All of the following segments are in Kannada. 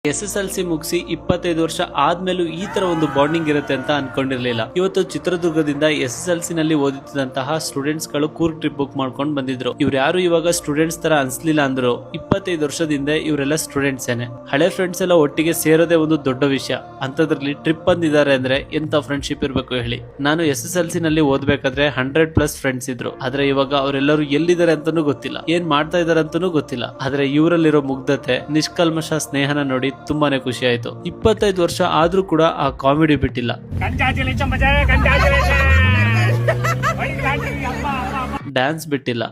SSLC ಮುಗಿಸಿ 25 ವರ್ಷ ಆದ್ಮೇಲೂ ಈ ತರ ಒಂದು ಬಾಂಡಿಂಗ್ ಇರುತ್ತೆ ಅಂತ ಅನ್ಕೊಂಡಿರ್ಲಿಲ್ಲ. ಇವತ್ತು ಚಿತ್ರದುರ್ಗದಿಂದ SSLC ನಲ್ಲಿ ಓದುತ್ತಿದ್ದಂತಹ ಸ್ಟೂಡೆಂಟ್ಸ್ ಗಳು ಕೂರ್ಗ್ ಟ್ರಿಪ್ ಬುಕ್ ಮಾಡ್ಕೊಂಡು ಬಂದಿದ್ರು. ಇವ್ರು ಯಾರು ಇವಾಗ ಸ್ಟೂಡೆಂಟ್ಸ್ ತರ ಅನ್ಸ್ಲಿಲ್ಲ ಅಂದ್ರು. 25 ವರ್ಷದಿಂದ ಇವರೆಲ್ಲ ಸ್ಟೂಡೆಂಟ್ಸ್ ಏನೆ. ಹಳೆ ಫ್ರೆಂಡ್ಸ್ ಎಲ್ಲ ಒಟ್ಟಿಗೆ ಸೇರೋದೇ ಒಂದು ದೊಡ್ಡ ವಿಷಯ. ಅಂತದ್ರಲ್ಲಿ ಟ್ರಿಪ್ ಬಂದಿದ್ದಾರೆ ಅಂದ್ರೆ ಎಂತ ಫ್ರೆಂಡ್ಶಿಪ್ ಇರ್ಬೇಕು ಹೇಳಿ. ನಾನು SSLC ನಲ್ಲಿ ಓದ್ಬೇಕಾದ್ರೆ 100+ ಫ್ರೆಂಡ್ಸ್ ಇದ್ರು. ಆದ್ರೆ ಇವಾಗ ಅವರೆಲ್ಲರೂ ಎಲ್ಲಿದ್ದಾರೆ ಅಂತಾನೂ ಗೊತ್ತಿಲ್ಲ, ಏನ್ ಮಾಡ್ತಾ ಇದಾರೆ ಅಂತಾನೂ ಗೊತ್ತಿಲ್ಲ. ಆದ್ರೆ ಇವರಲ್ಲಿರೋ ಮುಗ್ಧತೆ, ನಿಷ್ಕಲ್ಮಶ ಸ್ನೇಹನ ನೋಡಿ ತುಂಬಾನೇ ಖುಷಿ ಆಯ್ತು. 25 ವರ್ಷ ಆದ್ರೂ ಕೂಡ ಆ ಕಾಮಿಡಿ ಬಿಟ್ಟಿಲ್ಲ, ಡ್ಯಾನ್ಸ್ ಬಿಟ್ಟಿಲ್ಲ,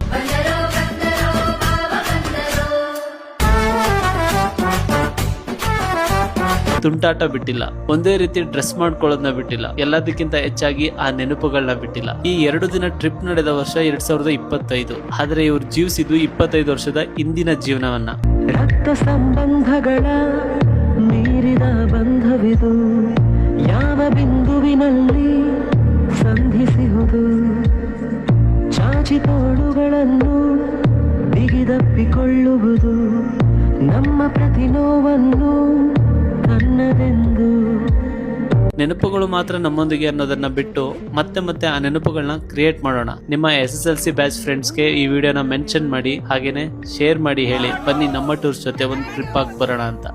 ತುಂಟಾಟ ಬಿಟ್ಟಿಲ್ಲ, ಒಂದೇ ರೀತಿ ಡ್ರೆಸ್ ಮಾಡ್ಕೊಳ್ಳೋದನ್ನ ಬಿಟ್ಟಿಲ್ಲ, ಎಲ್ಲದಕ್ಕಿಂತ ಹೆಚ್ಚಾಗಿ ಆ ನೆನಪುಗಳನ್ನ ಬಿಟ್ಟಿಲ್ಲ. ಈ 2 ದಿನ ಟ್ರಿಪ್ ನಡೆದ ವರ್ಷ 2025. ಆದ್ರೆ ಇವ್ರು ಜೀವಿಸಿದ್ದು 25 ವರ್ಷದ ಹಿಂದಿನ ಜೀವನವನ್ನ. ರಕ್ತ ಸಂಬಂಧಗಳ ಮೀರಿದ ಬಂಧವಿದು, ಯಾವ ಬಿಂದುವಿನಲ್ಲಿ ಸಂಧಿಸುವುದು, ಚಾಚಿ ತೋಳುಗಳನ್ನು ಬಿಗಿದಪ್ಪಿಕೊಳ್ಳುವುದು, ನಮ್ಮ ಪ್ರತಿ ನೋವನ್ನು ತನ್ನದೆಂದು. ನೆನಪುಗಳು ಮಾತ್ರ ನಮ್ಮೊಂದಿಗೆ ಅನ್ನೋದನ್ನ ಬಿಟ್ಟು ಮತ್ತೆ ಆ ನೆನಪುಗಳನ್ನ ಕ್ರಿಯೇಟ್ ಮಾಡೋಣ. ನಿಮ್ಮ SSLC ಬ್ಯಾಚ್ ಫ್ರೆಂಡ್ಸ್ಗೆ ಈ ವಿಡಿಯೋನ ಮೆನ್ಷನ್ ಮಾಡಿ, ಹಾಗೇನೆ ಶೇರ್ ಮಾಡಿ, ಹೇಳಿ ಬನ್ನಿ ನಮ್ಮ ಟೂರ್ಸ್ ಜೊತೆ ಒಂದು ಟ್ರಿಪ್ ಆಗಿ ಬರೋಣ ಅಂತ.